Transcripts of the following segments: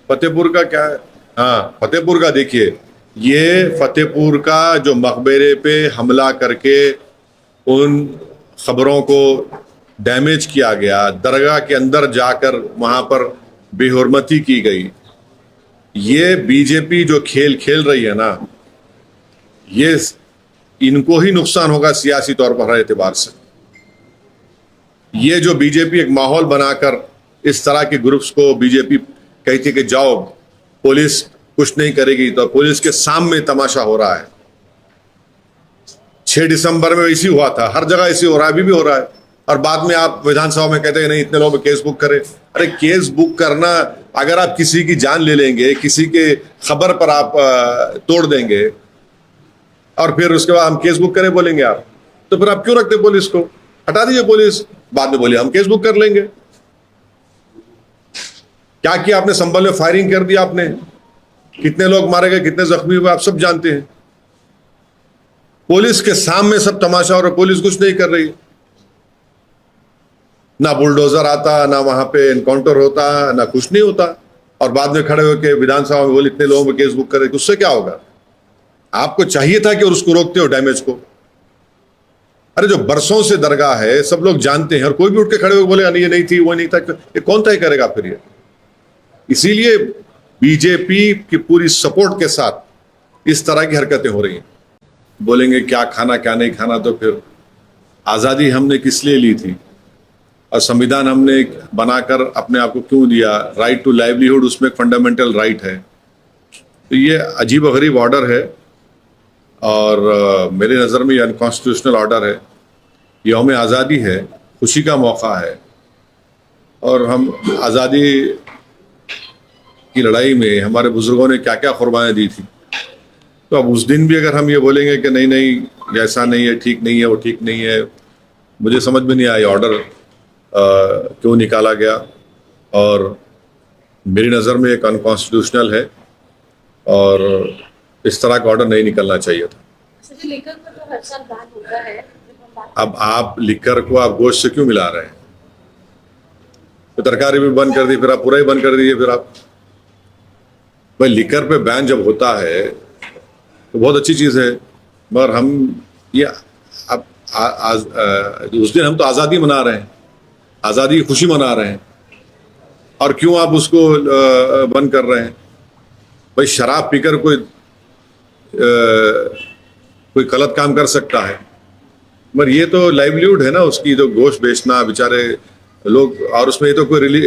फतेहपुर का क्या है? हाँ, फतेहपुर का देखिए, ये फतेहपुर का जो मकबरे पे हमला करके उन खबरों को डैमेज किया गया, दरगाह के अंदर जाकर वहां पर बेहुरमती की गई, ये बीजेपी जो खेल खेल रही है ना, ये इनको ही नुकसान होगा सियासी तौर पर हर एतबार से। ये जो बीजेपी एक माहौल बनाकर इस तरह के ग्रुप्स को बीजेपी कहती है कि जाओ पुलिस कुछ नहीं करेगी, तो पुलिस के सामने तमाशा हो रहा है। 6 दिसंबर में इसी हुआ था, हर जगह इसी हो रहा है, अभी भी हो रहा है। और बाद में आप विधानसभा में कहते हैं नहीं इतने लोगों पे केस बुक करें। अरे केस बुक करना, अगर आप किसी की जान ले लेंगे, किसी के खबर पर आप तोड़ देंगे और फिर उसके बाद हम केस बुक करें बोलेंगे आप, तो फिर आप क्यों रखते पुलिस को? हटा दीजिए पुलिस, बाद में बोलिए हम केस बुक कर लेंगे। क्या किया आपने? संभल में फायरिंग कर दिया आपने, कितने लोग मारे गए, कितने जख्मी हुए, आप सब जानते हैं। पुलिस के सामने सब तमाशा और पुलिस कुछ नहीं कर रही, ना बुलडोजर आता, ना वहां पे एनकाउंटर होता, ना कुछ नहीं होता। और बाद में खड़े होकर विधानसभा में बोले इतने लोगों पे केस बुक करे, उससे क्या होगा? आपको चाहिए था कि उसको रोकते हो डैमेज को। अरे जो बरसों से दरगाह है, सब लोग जानते हैं, और कोई भी उठ के खड़े होकर बोलेगा नहीं ये नहीं थी, वो नहीं था, ये कौन तय करेगा फिर? ये इसीलिए बीजेपी की पूरी सपोर्ट के साथ इस तरह की हरकतें हो रही हैं। बोलेंगे क्या खाना क्या नहीं खाना, तो फिर आज़ादी हमने किस लिए ली थी और संविधान हमने बनाकर अपने आप को क्यों दिया? राइट टू लाइवलीहुड उसमें एक फंडामेंटल राइट है। तो ये अजीब व गरीब ऑर्डर है और मेरे नज़र में ये अनकॉन्स्टिट्यूशनल ऑर्डर है। यौम आज़ादी है, खुशी का मौका है, और हम आज़ादी की लड़ाई में हमारे बुजुर्गों ने क्या क्या कुर्बानियाँ दी थी। तो अब उस दिन भी अगर हम ये बोलेंगे कि नहीं नहीं ऐसा नहीं है, ठीक नहीं है, वो ठीक नहीं है, मुझे समझ में नहीं आया ऑर्डर क्यों निकाला गया, और मेरी नज़र में एक अनकॉन्स्टिट्यूशनल है और इस तरह का ऑर्डर नहीं निकलना चाहिए था। लिकर का तो हर साल बैन होता है। अब आप लिकर को आप गोश्त से क्यों मिला रहे हैं? तो तरकारी भी बंद कर दी, फिर आप पूरा ही बंद कर दीजिए। फिर आप भाई लिकर पे बैन जब होता है तो बहुत अच्छी चीज़ है, मगर हम ये अब उस दिन हम तो आज़ादी मना रहे हैं, आज़ादी की खुशी मना रहे हैं, और क्यों आप उसको बंद कर रहे हैं? भाई शराब पीकर कोई गलत काम कर सकता है, मगर ये तो लाइवलीहुड है ना उसकी, तो गोश्त बेचना बेचारे लोग, और उसमें ये तो कोई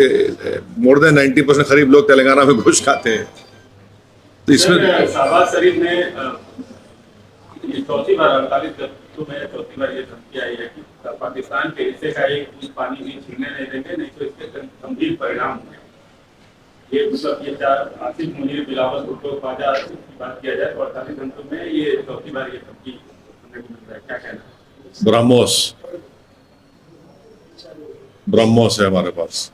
मोर देन 90% करीब लोग तेलंगाना में गोश्त खाते हैं। तो इसमें शहबाज शरीफ ने चौथी बार 48 में चौथी बार ये धमकी आई है कि पाकिस्तान के हिस्से का एक बूंद पानी भी छीनने नहीं देंगे, नहीं तो इसके गंभीर परिणाम होंगे। ये मतलब ये आसिफ मुनीर, बिलावल भुट्टो, ख्वाजा की बात किया जाए तो 48 घंटों में ये चौथी बार ये धमकी सुनने को मिल रहा है, क्या कहना? ब्रह्मोस है हमारे पास,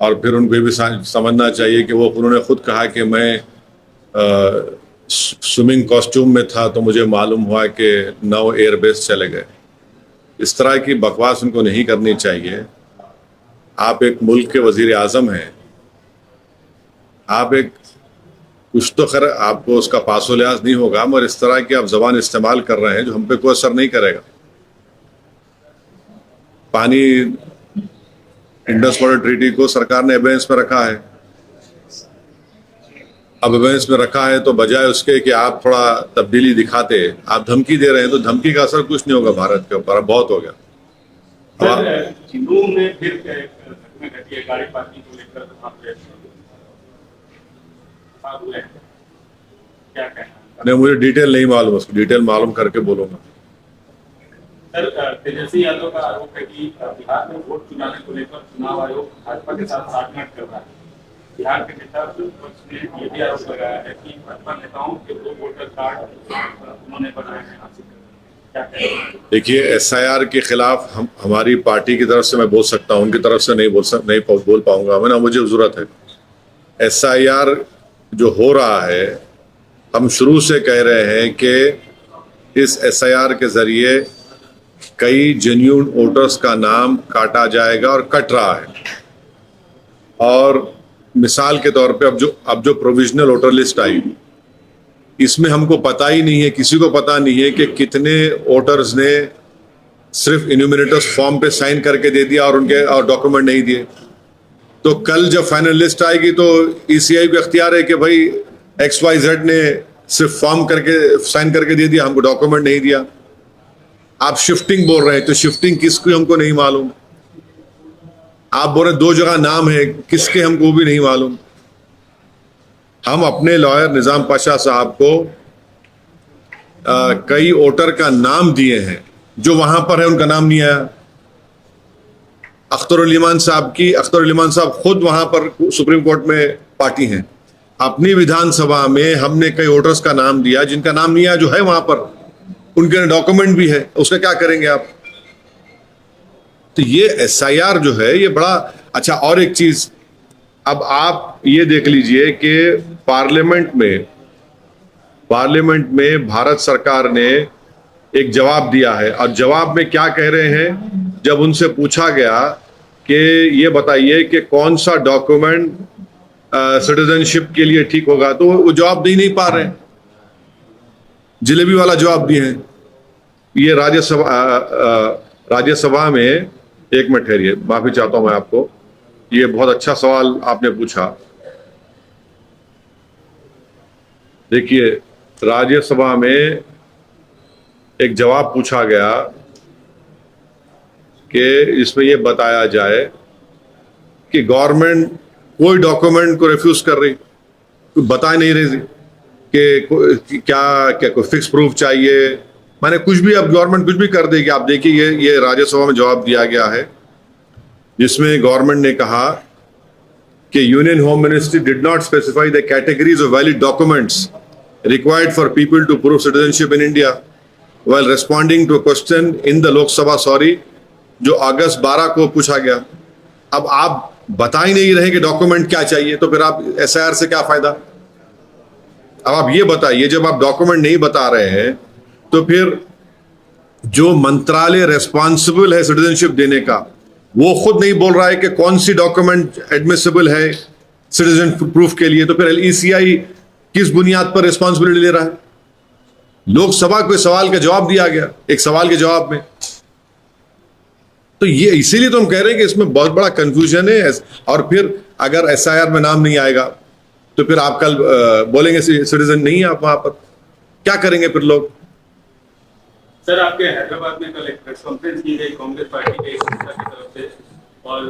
और फिर उनको भी समझना चाहिए कि उन्होंने खुद कहा कि मैं स्विमिंग कॉस्ट्यूम में था तो मुझे मालूम हुआ कि 9 एयरबेस चले गए। इस तरह की बकवास उनको नहीं करनी चाहिए। आप एक मुल्क के वजीर आज़म हैं, आप एक कुछ तो खैर आपको उसका पासो लिहाज नहीं होगा, मगर इस तरह की आप जबान इस्तेमाल कर रहे हैं जो हम पे कोई असर नहीं करेगा। पानी इंडस वाटर ट्रीटी को सरकार ने एबेंस में रखा है, अब एबेंस में रखा है तो बजाय उसके कि आप थोड़ा तब्दीली दिखाते, आप धमकी दे रहे हैं, तो धमकी का असर कुछ नहीं होगा भारत के ऊपर, बहुत हो गया। में फिर घटी है गाड़ी पार्किंग को लेकर, क्या कहना? नहीं, मुझे डिटेल नहीं मालूम, उसकी डिटेल मालूम करके बोलूंगा। सर, तेजस्वी यादव का आरोप है कि बिहार में वोट चुराने को लेकर चुनाव आयोग भाजपा के साथ साठगांठ कर रहा है। बिहार के नेता पक्ष ने ये भी आरोप लगाया है कि भाजपा नेताओं के 2 वोटर कार्ड उन्होंने बनाए हैं। क्या कहना? देखिए, SIR के खिलाफ हमारी पार्टी की तरफ से मैं बोल सकता हूँ, उनकी तरफ से नहीं बोल पाऊंगा मैं, ना मुझे जरूरत है। SIR जो हो रहा है, हम शुरू से कह रहे हैं कि इस SIR के जरिए कई जेन्युइन वोटर्स का नाम काटा जाएगा और कट रहा है, और मिसाल के तौर पे अब जो प्रोविजनल वोटर लिस्ट आई, इसमें हमको पता ही नहीं है, किसी को पता नहीं है कि कितने वोटर्स ने सिर्फ इन्यूमरेटर्स फॉर्म पे साइन करके दे दिया और डॉक्यूमेंट नहीं दिए। तो कल जब फाइनल लिस्ट आएगी तो ईसीआई को इख्तियार है कि भाई XYZ ने सिर्फ फॉर्म करके साइन करके दे दिया, हमको डॉक्यूमेंट नहीं दिया। आप शिफ्टिंग बोल रहे हैं, तो शिफ्टिंग किसकी हमको नहीं मालूम। आप बोल रहे 2 जगह नाम है, किसके हमको भी नहीं मालूम। हम अपने लॉयर निजाम पाशा साहब को कई वोटर का नाम दिए हैं, जो वहां पर है उनका नाम नहीं आया। अख्तर उल ईमान साहब खुद वहां पर सुप्रीम कोर्ट में पार्टी हैं। अपनी विधानसभा में हमने कई वोटर्स का नाम दिया जिनका नाम नहीं आया, जो है वहां पर, उनके डॉक्यूमेंट भी है, उसका क्या करेंगे आप। तो ये SIR जो है ये बड़ा अच्छा। और एक चीज, अब आप ये देख लीजिए कि पार्लियामेंट में भारत सरकार ने एक जवाब दिया है, और जवाब में क्या कह रहे हैं, जब उनसे पूछा गया कि ये बताइए कि कौन सा डॉक्यूमेंट सिटीजनशिप के लिए ठीक होगा, तो वो जवाब दे नहीं पा रहे हैं, जलेबी वाला जवाब दिए हैं। ये राज्यसभा में, एक मिनट ठहरिए, माफी चाहता हूं मैं आपको, ये बहुत अच्छा सवाल आपने पूछा। देखिए, राज्यसभा में एक जवाब पूछा गया कि इसमें यह बताया जाए कि गवर्नमेंट कोई डॉक्यूमेंट को रिफ्यूज कर रही, बता नहीं रही कि क्या कोई फिक्स प्रूफ चाहिए, माने कुछ भी, अब गवर्नमेंट कुछ भी कर देगी। आप देखिए, ये राज्यसभा में जवाब दिया गया है, जिसमें गवर्नमेंट ने कहा कि union home ministry did not specify the categories of valid documents required for people to prove citizenship in India while responding to a question in the Lok Sabha, जो अगस्त 12 को पूछा गया। अब आप बता ही नहीं रहे कि डॉक्यूमेंट क्या चाहिए, तो फिर आप SIR से क्या फायदा। अब आप ये बताइए, जब आप डॉक्यूमेंट नहीं बता रहे हैं, तो फिर जो मंत्रालय रेस्पॉन्सिबल है सिटीजनशिप देने का, वो खुद नहीं बोल रहा है कि कौन सी डॉक्यूमेंट एडमिसिबल है सिटीजन प्रूफ के लिए, तो फिर ECI किस बुनियाद पर रिस्पॉन्सिबिलिटी ले रहा है। लोकसभा को सवाल का जवाब दिया गया, एक सवाल के जवाब में। तो ये इसीलिए तो हम कह रहे हैं कि इसमें बहुत बड़ा कंफ्यूजन है। और फिर अगर SIR में नाम नहीं आएगा, तो फिर आप कल बोलेंगे सिटीजन नहीं है आप, वहां पर क्या करेंगे फिर लोग। सर, आपके हैदराबाद में कल एक प्रेस कॉन्फ्रेंस की गई कांग्रेस पार्टी के एक संस्था की तरफ से, और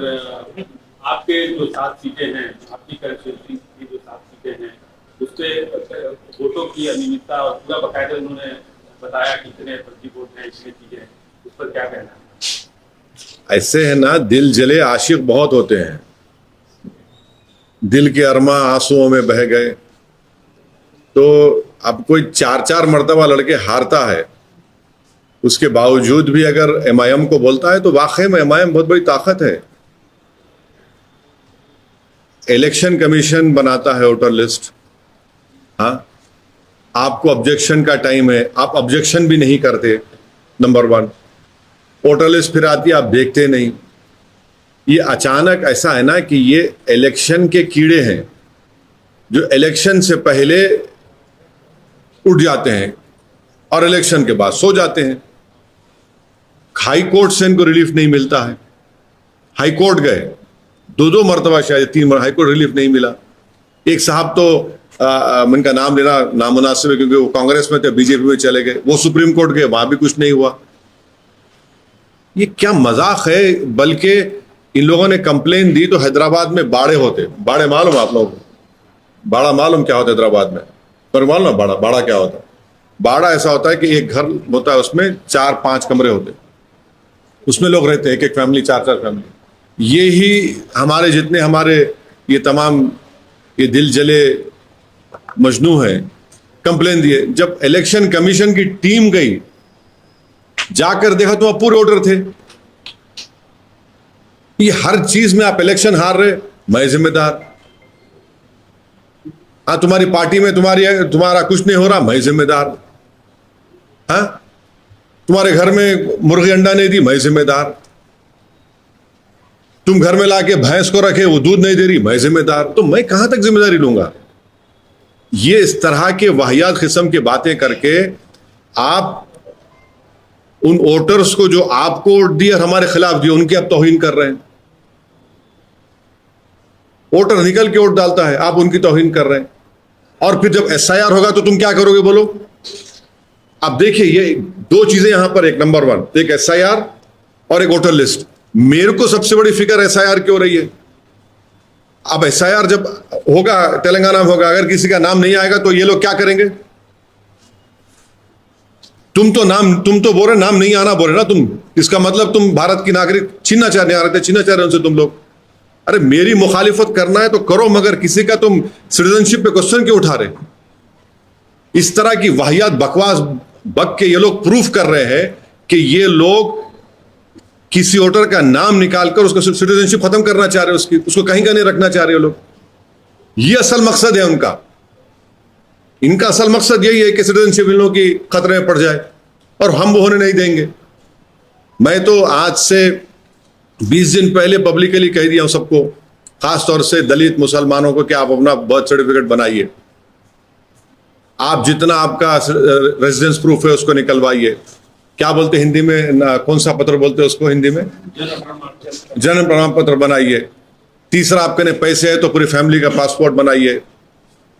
आपके जो 7 सीटें हैं, आपकी कंस्टिट्यूंसी की जो 7 सीटें हैं, उससे वोटों की अनियमितता और पूरा बकायदा उन्होंने बताया कितने फर्जी वोट हैं, इतनी चीजें, उस पर क्या कहना है। ऐसे है ना, दिल जले आशिक बहुत होते हैं, दिल के अरमा आंसुओं में बह गए। तो अब कोई 4-4 मर्तबा लड़के हारता है, उसके बावजूद भी अगर MIM को बोलता है, तो वाकई में MIM बहुत बड़ी ताकत है। इलेक्शन कमीशन बनाता है वोटर लिस्ट, हाँ, आपको ऑब्जेक्शन का टाइम है, आप ऑब्जेक्शन भी नहीं करते, नंबर 1। वोटर लिस्ट फिर आती है, आप देखते नहीं। ये अचानक ऐसा है ना कि ये इलेक्शन के कीड़े हैं, जो इलेक्शन से पहले उठ जाते हैं और इलेक्शन के बाद सो जाते हैं। हाई कोर्ट से इनको रिलीफ नहीं मिलता है, हाई कोर्ट गए 2-2 मरतबा, शायद 3 हाई कोर्ट रिलीफ नहीं मिला। एक साहब तो उनका नाम लेना नामुनासिब है, क्योंकि वो कांग्रेस में थे, बीजेपी में चले गए, वो सुप्रीम कोर्ट गए, वहां भी कुछ नहीं हुआ। ये क्या मजाक है। बल्कि इन लोगों ने कंप्लेन दी तो हैदराबाद में बाड़े होते, बाड़े मालूम आप लोगों को, बाड़ा मालूम क्या होता है हैदराबाद में, पर मालूम ना बाड़ा क्या होता है। बाड़ा ऐसा होता है कि एक घर होता है, उसमें 4-5 कमरे होते, उसमें लोग रहते हैं, एक फैमिली, 4-4 फैमिली। ये ही हमारे जितने हमारे ये तमाम ये दिल जले मजनू हैं, कंप्लेन दिए। जब इलेक्शन कमीशन की टीम गई, जाकर देखा तो वहां पूरे वोटर थे। ये हर चीज में आप इलेक्शन हार रहे, मैं जिम्मेदार। हाँ, तुम्हारी पार्टी में तुम्हारा कुछ नहीं हो रहा, मैं जिम्मेदार। हाँ, तुम्हारे घर में मुर्गी अंडा नहीं दी, मैं जिम्मेदार। तुम घर में लाके भैंस को रखे, वो दूध नहीं दे रही, मैं जिम्मेदार। तो मैं कहां तक जिम्मेदारी लूंगा? ये इस तरह के वाहियात किस्म की बातें करके आप उन वोटर्स को जो आपको वोट दिए और हमारे खिलाफ दिए, उनकी आप तौहीन कर रहे हैं। वोटर निकल के वोट डालता है, आप उनकी तौहीन कर रहे हैं। और फिर जब एसआईआर होगा तो तुम क्या करोगे बोलो? अब देखिए, ये दो चीजें यहां पर, एक नंबर वन, एक एसआईआर और एक वोटर लिस्ट। मेरे को सबसे बड़ी फिक्र एसआईआर की हो रही है। अब एसआईआर जब होगा, तेलंगाना में होगा, अगर किसी का नाम नहीं आएगा तो ये लोग क्या करेंगे? तुम तो बोल रहे नाम नहीं आना बोल रहे ना तुम, इसका मतलब तुम भारत की नागरिक छीनना चाह रहे उनसे तुम लोग। अरे मेरी मुखालिफत करना है तो करो, मगर किसी का तुम सिटीजनशिप पे क्वेश्चन क्यों उठा रहे? इस तरह की वाहियात बकवास बक के ये लोग प्रूफ कर रहे हैं कि ये लोग किसी वोटर का नाम निकालकर उसका सिटीजनशिप खत्म करना चाह रहे हैं, उसको कहीं का नहीं रखना चाह रहे लोग। ये असल मकसद है उनका। इनका असल मकसद यही है कि सिटीजनशिप इन लोगों की खतरे में पड़ जाए, और हम वो होने नहीं देंगे। मैं तो आज से 20 दिन पहले पब्लिकली कह दिया हूं सबको, खास तौर से दलित मुसलमानों को, कि आप अपना बर्थ सर्टिफिकेट बनाइए। आप जितना आपका रेजिडेंस प्रूफ है उसको निकलवाइए। क्या बोलते हिंदी में, कौन सा पत्र बोलते हैं उसको हिंदी में? जन्म प्रमाण पत्र बनाइए। तीसरा, आपके ने पैसे है तो पूरी फैमिली का पासपोर्ट बनाइए।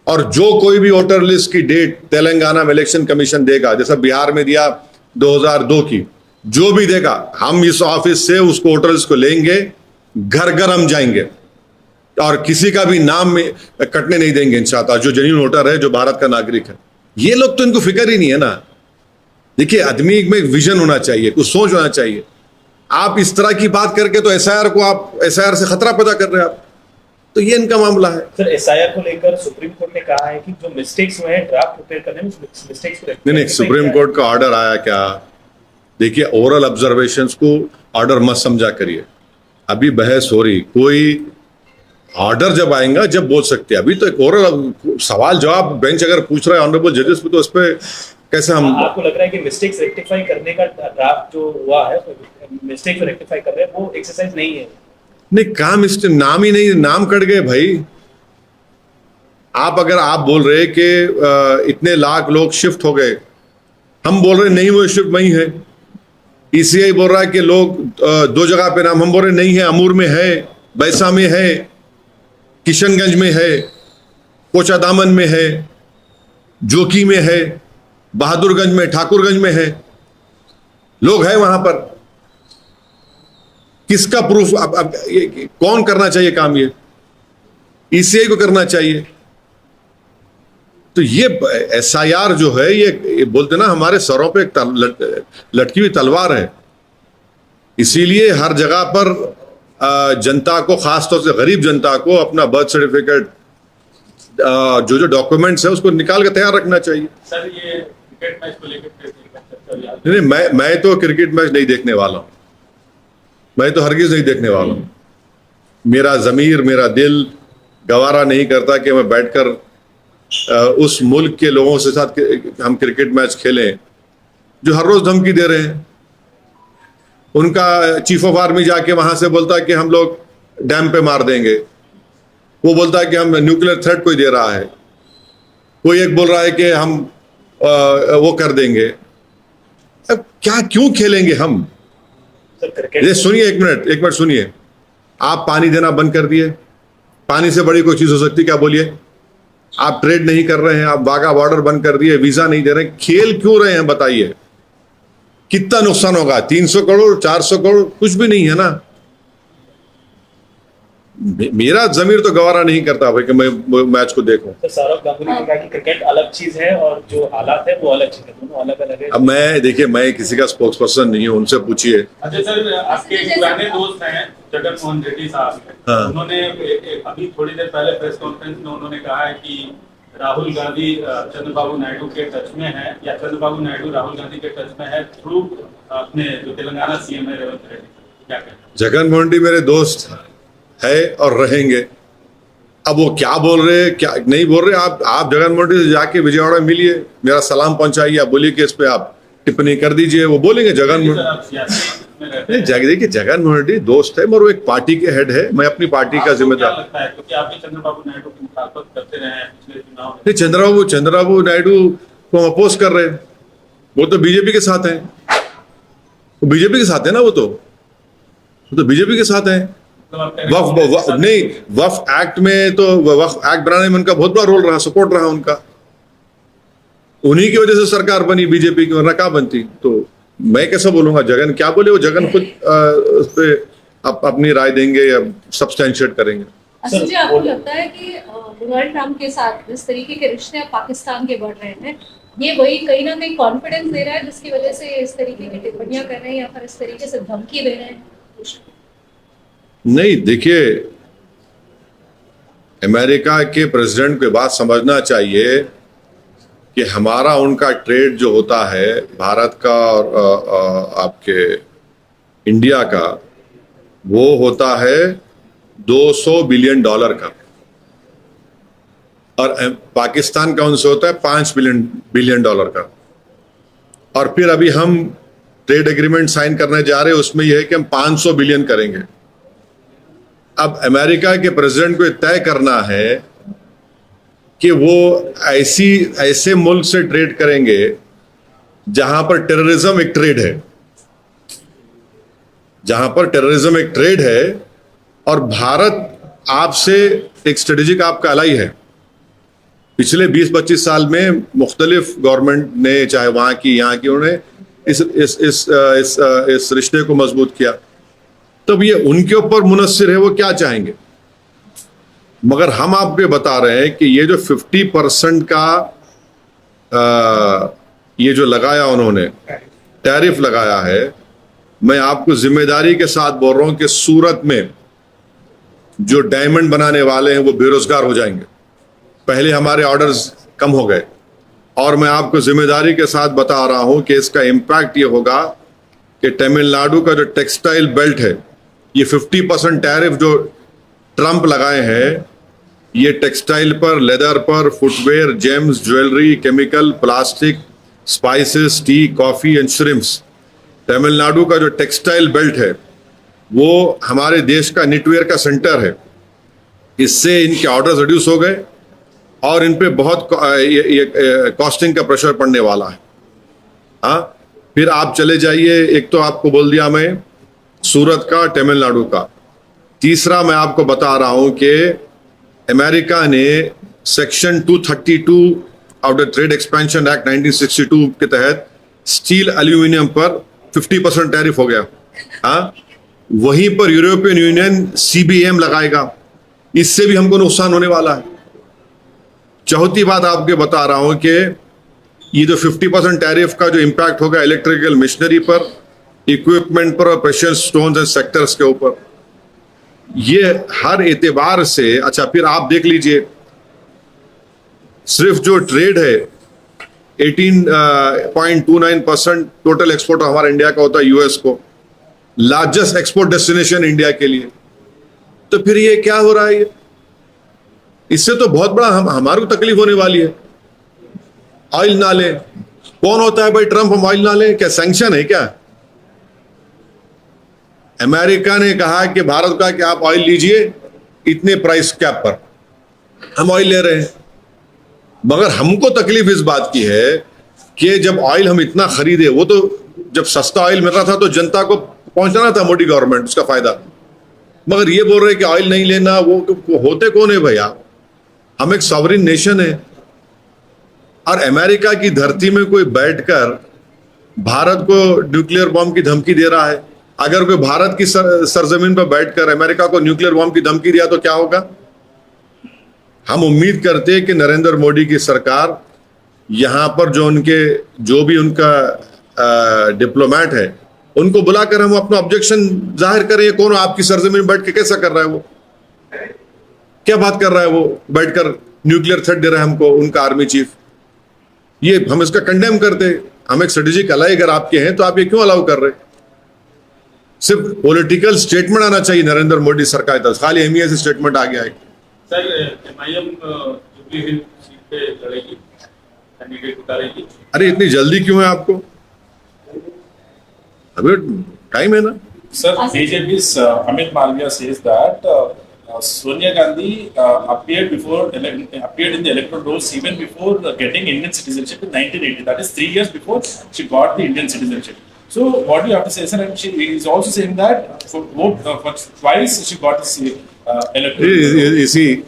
और जो कोई भी वोटर लिस्ट की डेट तेलंगाना में इलेक्शन कमीशन देगा, जैसा बिहार में दिया 2002 की, जो भी देगा, हम इस ऑफिस से उसको वोटर लिस्ट को लेंगे, घर घर हम जाएंगे और किसी का भी नाम में कटने नहीं देंगे इंशाअल्लाह, जो जेन्युइन वोटर है, जो भारत का नागरिक है। ये लोग तो इनको फिक्र ही नहीं है ना। देखिए, आदमी में एक विजन होना चाहिए, कुछ सोच होना चाहिए। आप इस तरह की बात करके तो एसआईआर को, आप एसआईआर से खतरा पैदा कर रहे हैं आप। तो ये इनका मामला है। सर, एसआईआर को लेकर सुप्रीम कोर्ट ने कहा है कि जो मिस्टेक्स हुए हैं ड्राफ्ट प्रिपेयर करने में, मिस्टेक्स को नहीं, सुप्रीम कोर्ट का ऑर्डर आया क्या? देखिए, ओरल ऑब्जर्वेशंस को ऑर्डर मत समझा करिए। अभी बहस हो रही, कोई ऑर्डर जब आएगा जब बोल सकते हैं। अभी तो एक ओरल सवाल जवाब बेंच अगर पूछ रहा है ऑनरेबल जजेस पे, तो उस पर कैसे हम, आपको लग रहा है कि मिस्टेक्स रेक्टिफाई करने का ड्राफ्ट जो हुआ है, मिस्टेक्स को रेक्टिफाई कर रहे हैं, वो एक्सरसाइज नहीं है? नहीं, काम इस नाम ही नहीं, नाम कट गए भाई। अगर आप बोल रहे कि इतने लाख लोग शिफ्ट हो गए, हम बोल रहे नहीं वो शिफ्ट वही है। ईसीआई बोल रहा है कि लोग दो जगह पे नाम, हम बोल रहे नहीं है, अमूर में है, बैसा में है, किशनगंज में है, कोचादामन में है, जोकी में है, बहादुरगंज में, ठाकुरगंज में है, लोग हैं वहां पर। किसका प्रूफ? अब कौन करना चाहिए काम? ये ईसीआई को करना चाहिए। तो ये एसआईआर जो है, ये बोलते ना हमारे सरों पे एक लटकी हुई तलवार है। इसीलिए हर जगह पर जनता को, खासतौर से गरीब जनता को, अपना बर्थ सर्टिफिकेट, जो डॉक्यूमेंट्स है, उसको निकाल के तैयार रखना चाहिए। सर, ये क्रिकेट मैच को लेकर नहीं, मैं तो क्रिकेट मैच नहीं देखने वाला हूं। मैं तो हरगिज नहीं देखने वाला हूं। मेरा ज़मीर, मेरा दिल गवारा नहीं करता कि मैं बैठकर उस मुल्क के लोगों के साथ हम क्रिकेट मैच खेलें जो हर रोज धमकी दे रहे हैं। उनका चीफ ऑफ आर्मी जाके वहां से बोलता है कि हम लोग डैम पे मार देंगे, वो बोलता है कि हम न्यूक्लियर थ्रेट कोई दे रहा है, कोई एक बोल रहा है कि हम वो कर देंगे। अब क्या, क्यों खेलेंगे हम? ये सुनिए, एक मिनट सुनिए। आप पानी देना बंद कर दिए, पानी से बड़ी कोई चीज हो सकती क्या? बोलिए। आप ट्रेड नहीं कर रहे हैं, आप वाघा बॉर्डर बंद कर दिए, वीजा नहीं दे रहे, खेल क्यों रहे हैं बताइए? कितना नुकसान होगा? 300 करोड़, 400 करोड़, कुछ भी नहीं है ना। मेरा जमीर तो गवारा नहीं करता भाई कि मैं मैच को देखूं। तो सौरव गांगुली ने कहा कि क्रिकेट अलग चीज है और जो हालात है वो अलग चीज है, दोनों अलग अलग है। अब मैं, देखिए, मैं किसी का स्पोक्स पर्सन नहीं हूं, उनसे पूछिए। अच्छा सर, आपके एक पुराने दोस्त हैं जगन मोहन रेड्डी साहब, हाँ। उन्होंने अभी थोड़ी देर पहले प्रेस कॉन्फ्रेंस में उन्होंने कहा है कि राहुल गांधी चंद्रबाबू नायडू के टच में है, या चंद्रबाबू नायडू राहुल गांधी के टच में है थ्रू अपने जो तेलंगाना सीएम है रेवंत रेड्डी। क्या कहते हैं? जगन मोहन रेड्डी मेरे दोस्त है और रहेंगे। अब वो क्या बोल रहे, क्या नहीं बोल रहे, आप जगन मोहन रेड्डी से जाके विजयवाड़ा में मिलिए, मेरा सलाम पहुंचाइए, आप बोलिए कि इस पे आप टिप्पणी कर दीजिए, वो बोलेंगे। जगन में रहते नहीं हैं। देखिए जगनमोहन रेड्डी दोस्त है, मगर वो एक पार्टी के हेड है, मैं अपनी पार्टी का आपको क्या जिम्मेदार। लगता है, क्योंकि आप भी चंद्रबाबू नायडू की मुखालफत करते रहे हैं पिछले चुनाव में। नहीं, चंद्रबाबू नायडू को हम अपोज कर रहे हैं, वो तो बीजेपी के साथ हैं, वो बीजेपी के साथ है ना, वो तो बीजेपी के साथ है। मतलब आप कह रहे हैं नहीं, वक्फ एक्ट में तो वक्फ एक्ट बनाने में उनका बहुत बड़ा रोल रहा, सपोर्ट रहा उनका, उन्हीं की वजह से सरकार बनी बीजेपी की, वरना क्या बनती। तो मैं कैसे बोलूंगा, जगन क्या बोले, वो जगन खुद उस पे अपनी राय देंगे या सब्सटेंशिएट करेंगे। असद जी, आपको लगता है कि डोनाल्ड ट्रंप के साथ जिस तरीके के रिश्ते अब पाकिस्तान के बढ़ रहे हैं, ये वही कहीं ना कहीं कॉन्फिडेंस दे रहा है जिसकी वजह से इस तरीके की टिप्पणियां कर रहे हैं या फिर इस तरीके से धमकी दे रहे हैं? नहीं देखिए, अमेरिका के प्रेसिडेंट को बात समझना चाहिए कि हमारा उनका ट्रेड जो होता है भारत का और आपके इंडिया का, वो होता है $200 बिलियन का, और पाकिस्तान का उनसे होता है $5 बिलियन का। और फिर अभी हम ट्रेड एग्रीमेंट साइन करने जा रहे हैं, उसमें यह है कि हम 500 बिलियन करेंगे। अब अमेरिका के प्रेसिडेंट को तय करना है कि वो ऐसे मुल्क से ट्रेड करेंगे जहां पर टेररिज्म एक ट्रेड है, जहां पर टेररिज्म एक ट्रेड है, और भारत आपसे एक स्ट्रेटेजिक आपका अलाई है। पिछले 20-25 साल में मुख्तलिफ गवर्नमेंट ने, चाहे वहां की यहाँ की, उन्होंने इस रिश्ते को मजबूत किया। तब ये उनके ऊपर मुनस्सिर है वो क्या चाहेंगे, मगर हम आपको बता रहे हैं कि ये जो 50% का ये जो लगाया उन्होंने टैरिफ लगाया है, मैं आपको जिम्मेदारी के साथ बोल रहा हूं कि सूरत में जो डायमंड बनाने वाले हैं वो बेरोजगार हो जाएंगे। पहले हमारे ऑर्डर्स कम हो गए, और मैं आपको जिम्मेदारी के साथ बता रहा हूं कि इसका इम्पैक्ट ये होगा कि तमिलनाडु का जो टेक्सटाइल बेल्ट है, ये 50% टैरिफ जो ट्रंप लगाए हैं, ये टेक्सटाइल पर, लेदर पर, footwear, James, jewellery, chemical, plastic, spices, T, coffee and shrimps. Tamil Nadu का जो टेक्सटाइल बेल्ट है वो हमारे देश का निटवेयर का सेंटर है। इससे इनके ऑर्डर्स रिड्यूस हो गए और इन पे बहुत कॉस्टिंग का प्रेशर पड़ने वाला है। हाँ, फिर आप चले जाइए, एक तो आपको बोल दिया मैं सूरत का, तमिलनाडु का। तीसरा मैं आपको बता रहा हूं कि अमेरिका ने section 232 of the trade expansion act 1962 के तहत स्टील एल्यूमिनियम पर 50% टैरिफ हो गया। हाँ, वहीं पर यूरोपियन यूनियन CBAM लगाएगा, इससे भी हमको नुकसान होने वाला है। चौथी बात आपके बता रहा हूं कि ये जो 50% टैरिफ का जो इम्पैक्ट होगा इलेक्ट्रिकल मशीनरी पर, इक्विपमेंट पर और प्रेशियस स्टोन्स एंड सेक्टर्स के ऊपर, ये हर एतबार से। अच्छा, फिर आप देख लीजिए, सिर्फ जो ट्रेड है 18.29% टोटल एक्सपोर्ट हमारा इंडिया का होता है यूएस को, लार्जेस्ट एक्सपोर्ट डेस्टिनेशन इंडिया के लिए। तो फिर ये क्या हो रहा है, ये इससे तो बहुत बड़ा हमारे को तकलीफ होने वाली है। ऑयल ना ले, कौन होता है भाई ट्रंप हम ऑयल ना ले? क्या सैंक्शन है क्या? अमेरिका ने कहा कि भारत का कि आप ऑयल लीजिए इतने प्राइस कैप पर, हम ऑयल ले रहे हैं। मगर हमको तकलीफ इस बात की है कि जब ऑयल हम इतना खरीदे, वो तो जब सस्ता ऑयल मिल रहा था तो जनता को पहुंचाना था मोदी गवर्नमेंट, उसका फायदा। मगर ये बोल रहे कि ऑयल नहीं लेना, वो होते कौन है भैया? हम एक सॉवरिन नेशन है, और अमेरिका की धरती में कोई बैठकर भारत को न्यूक्लियर बॉम्ब की धमकी दे रहा है। अगर कोई भारत की सरजमीन पर बैठकर अमेरिका को न्यूक्लियर बॉम्ब की धमकी दिया तो क्या होगा? हम उम्मीद करते हैं कि नरेंद्र मोदी की सरकार यहां पर जो भी उनका डिप्लोमेट है, उनको बुलाकर हम अपना ऑब्जेक्शन जाहिर करें। कौन आपकी सरजमीन बैठ के कैसा कर रहा है? वो क्या बात कर रहा है? वो बैठकर न्यूक्लियर थ्रेट दे रहा है हमको, उनका आर्मी चीफ। ये हम इसका कंडेम करते। हम एक स्ट्रेटेजिक अलाई अगर आपके हैं तो आप ये क्यों अलाउ कर रहे? सिर्फ पॉलिटिकल स्टेटमेंट आना चाहिए नरेंद्र मोदी सरकार का, खाली एमईए स्टेटमेंट आ गया है। सर, MIM जुबली हिल सीट पे लड़ेगी, कैंडिडेट उतारेगी। अरे इतनी जल्दी क्यों है आपको? अभी टाइम है ना. Sir, BJP's Amit Malviya says that Sonia Gandhi appeared in the electoral rolls even before getting Indian citizenship in 1980. That is 3 years before she got the Indian citizenship. So what do you have to say, sir? And she is also saying that for twice she got this electoral. You see,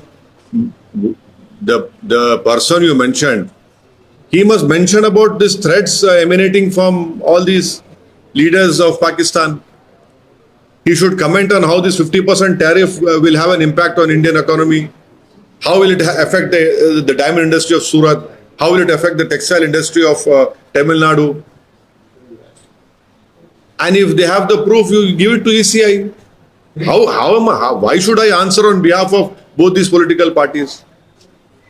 the person you mentioned, he must mention about these threats emanating from all these leaders of Pakistan. He should comment on how this 50% tariff will have an impact on Indian economy. How will it affect the diamond industry of Surat? How will it affect the textile industry of Tamil Nadu? And if they have the proof, you give it to ECI. Why should I answer on behalf of both these political parties?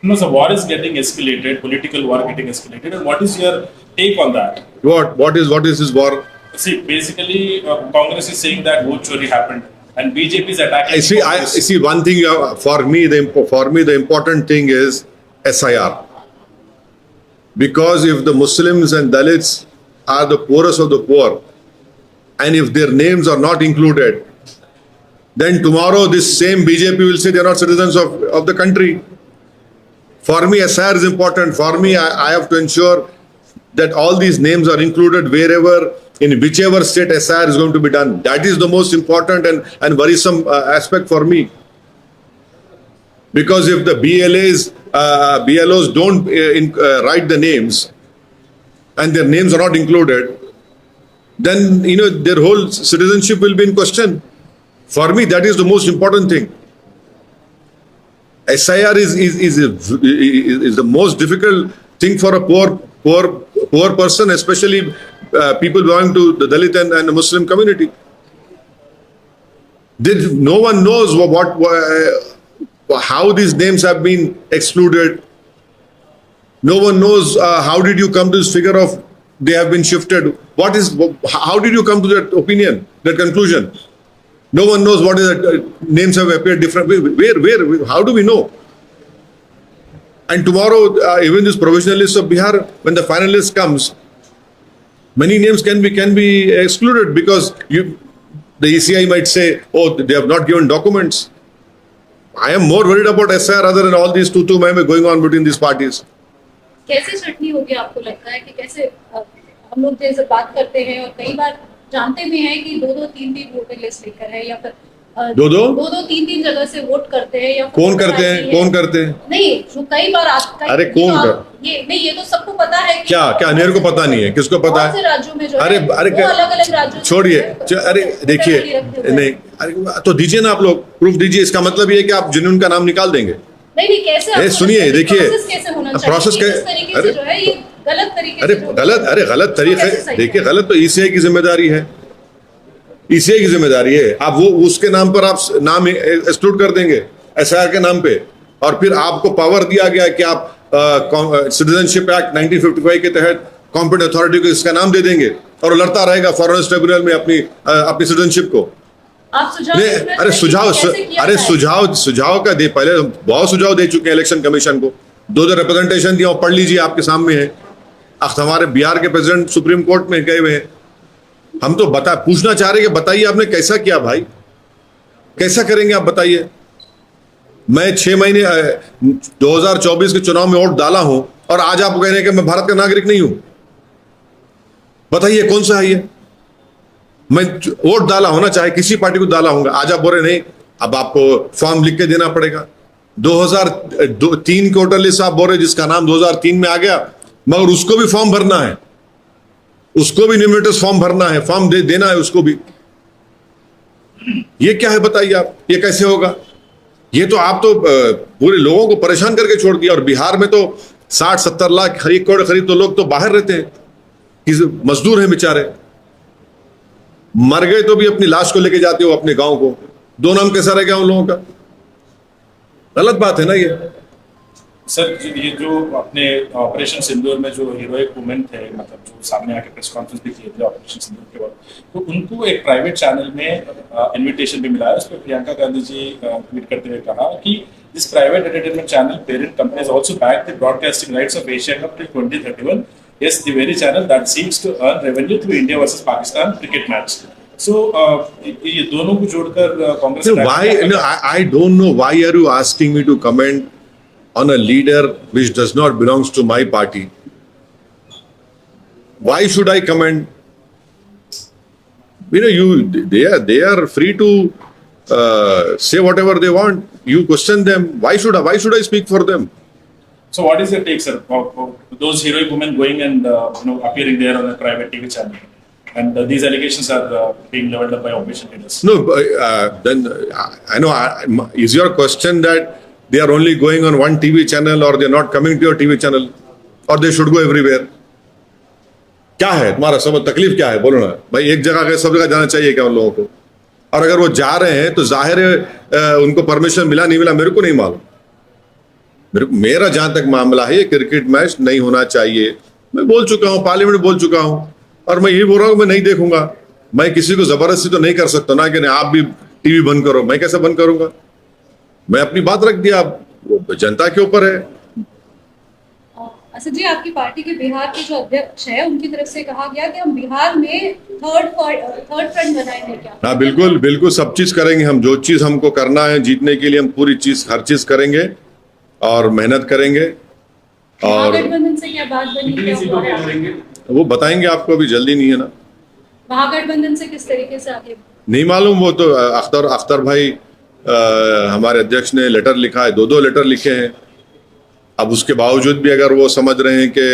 No, sir, war is getting escalated, political war getting escalated, and what is your take on that? What is this war? See, basically, Congress is saying that vote chori happened, and BJP is attacking. I see one thing. For me, the important thing is SIR. Because if the Muslims and Dalits are the poorest of the poor, and if their names are not included, then tomorrow this same BJP will say they are not citizens of the country. For me, SIR is important. For me, I have to ensure that all these names are included wherever, in whichever state SIR is going to be done. That is the most important and worrisome aspect for me. Because if the BLOs don't write the names and their names are not included, then their whole citizenship will be in question. For me, that is the most important thing. SIR is the most difficult thing for a poor person, especially people belonging to the Dalit and the Muslim community. No one knows how these names have been excluded. No one knows how did you come to this figure of they have been shifted. How did you come to that opinion, that conclusion? No one knows what is that names have appeared different. Where? How do we know? And tomorrow, even this provisional list of Bihar, when the final list comes, many names can be excluded because the ECI might say, oh, they have not given documents. I am more worried about SIR rather than all these two mein going on between these parties. कैसे चटनी होगी आपको लगता है कि कैसे हम लोग जैसे बात करते हैं और कई बार जानते भी हैं कि 2-2, 3-3 वोटर लिस्ट लेकर है या फिर 2-2, 3-3 जगह से वोट करते हैं या कौन करते हैं नहीं जो कई बार अरे कौन ये तो सबको पता है कि क्या मेरे को पता नहीं है, किसको पता है? राज्यों में जो अरे अलग-अलग राज्यों छोड़िए, अरे देखिए, नहीं अरे तो दीजिए ना, आप लोग प्रूफ दीजिए. इसका मतलब ये है कि आप जिन्होंने का नाम निकाल देंगे. नहीं कैसे सुनिए, देखिए प्रोसेस कैसे जो है ये गलत तरीके गलत तरीके. देखिए, गलत तो ECI की जिम्मेदारी है. ECI की जिम्मेदारी है. आप वो उसके नाम पर आप नाम एक्सक्लूड कर देंगे SIR के नाम पे, और फिर आपको पावर दिया गया कि आप सिटीजनशिप एक्ट 1955 के तहत कॉम्पिटेंट अथॉरिटी को इसका नाम दे देंगे और लड़ता रहेगा फॉरेन ट्रिब्यूनल में अपनी सिटीजनशिप को. सुझाव का दे, पहले बहुत सुझाव दे चुके हैं इलेक्शन कमीशन को. 2 रिप्रेजेंटेशन दिया, पढ़ लीजिए, आपके सामने है. हमारे बिहार के प्रेसिडेंट सुप्रीम कोर्ट में गए हुए हैं. हम तो पूछना चाह रहे हैं कि बताइए आपने कैसा किया भाई, कैसा करेंगे आप बताइए. मैं 6 महीने 2024 के चुनाव में वोट डाला हूं और आज आप कह रहे हैं कि मैं भारत का नागरिक नहीं हूं. बताइए कौन सा है ये? मैं वोट डाला होना, चाहे किसी पार्टी को डाला होगा. आज आप बोल रहे नहीं, अब आपको फॉर्म लिख के देना पड़ेगा. 2003 के वोटर लिस्ट आप बोल रहे जिसका नाम 2003 में आ गया, मगर उसको भी फॉर्म भरना है, उसको भी न्यूमरेटर्स फॉर्म भरना है, फॉर्म देना है उसको भी. ये क्या है बताइए आप, ये कैसे होगा? ये तो आप तो पूरे लोगों को परेशान करके छोड़ दिया. और बिहार में तो 60-70 लाख करीब तो लोग तो बाहर रहते हैं, मजदूर हैं बेचारे. मर गए तो भी अपनी लाश को लेके जाते हो अपने गांव को. 2 नाम कैसा रह गया उन लोगों का? गलत बात है ना ये. सर, ये जो अपने ऑपरेशन सिंदूर में जो हीरोइक वुमेन थे, मतलब जो सामने आके प्रेस कॉन्फ्रेंस भी किए थे ऑपरेशन सिंदूर के वक्त, तो उनको एक प्राइवेट चैनल में इनविटेशन भी मिला है. उस पर प्रियंका गांधी जी ट्वीट करते हुए कहा कि this private entertainment channel parent companies also back the broadcasting rights of Asia cup till 2031. Yes, the very channel that seeks to earn revenue through India versus Pakistan cricket match. So ये दोनों को जोड़कर Congress So why? No, I don't know why are you asking me to comment on a leader which does not belongs to my party. Why should I comment? You know, they are free to say whatever they want. You question them. Why should I speak for them? So what is your take, sir? For those heroic women going and appearing there on a private TV channel, and these allegations are being leveled up by opposition leaders. No, then I know. Is your question that they are only going on one TV channel, or they are not coming to your TV channel, or they should go everywhere? क्या है तुम्हारा सब तकलीफ क्या है बोलो ना भाई एक जगह गए सब जगह जाना चाहिए क्या उन लोगों को और अगर वो जा रहे हैं तो जाहिर है उनको परमिशन मिला नहीं मिला मेरे को नहीं मालूम मेरा जहां तक मामला है ये क्रिकेट मैच नहीं होना चाहिए मैं बोल चुका हूं पार्लियामेंट बोल चुका हूं और मैं ये बोल रहा हूं मैं नहीं देखूंगा मैं किसी को जबरदस्ती तो नहीं कर सकता ना कि आप भी टीवी बंद करो मैं कैसे बंद करूंगा मैं अपनी बात रख दिया वो जनता के ऊपर है असद जी आपकी पार्टी के बिहार के जो अध्यक्ष है उनकी तरफ से कहा गया कि हम बिहार में थर्ड फ्रंट बनाएंगे क्या हाँ बिल्कुल बिल्कुल सब चीज करेंगे हम जो चीज हमको करना है जीतने के लिए हम पूरी चीज हर चीज करेंगे और मेहनत करेंगे और महागठबंधन से क्या बात बनी कितनी क्या सीटों हुआ पे है? लड़ेंगे? वो बताएंगे आपको अभी जल्दी नहीं है ना महागठबंधन से किस तरीके से आगे नहीं मालूम वो तो अख्तर भाई हमारे अध्यक्ष ने लेटर लिखा है दो लेटर लिखे हैं अब उसके बावजूद भी अगर वो समझ रहे हैं कि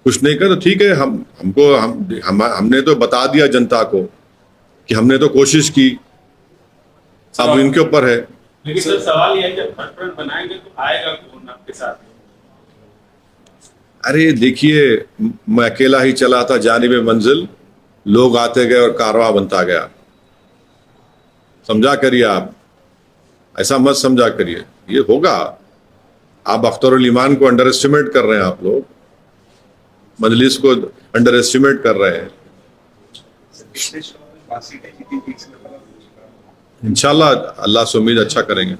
कुछ नहीं कर तो ठीक है हमने तो बता दिया जनता को कि हमने तो कोशिश की अब इनके ऊपर है लेकिन सर सवाल यह है कि थर्ड फ्रंट बनाएंगे तो आएगा कौन आपके साथ अरे देखिए मैं अकेला ही चला था जानिबे मंजिल लोग आते गए और कारवां बनता गया समझा करिए आप ऐसा मत समझा करिए ये होगा आप अख्तरुल ईमान को अंडर एस्टिमेट कर रहे हैं आप लोग मजलिस को अंडर एस्टिमेट कर रहे हैं इंशाल्लाह अल्लाह से उम्मीद अच्छा करेंगे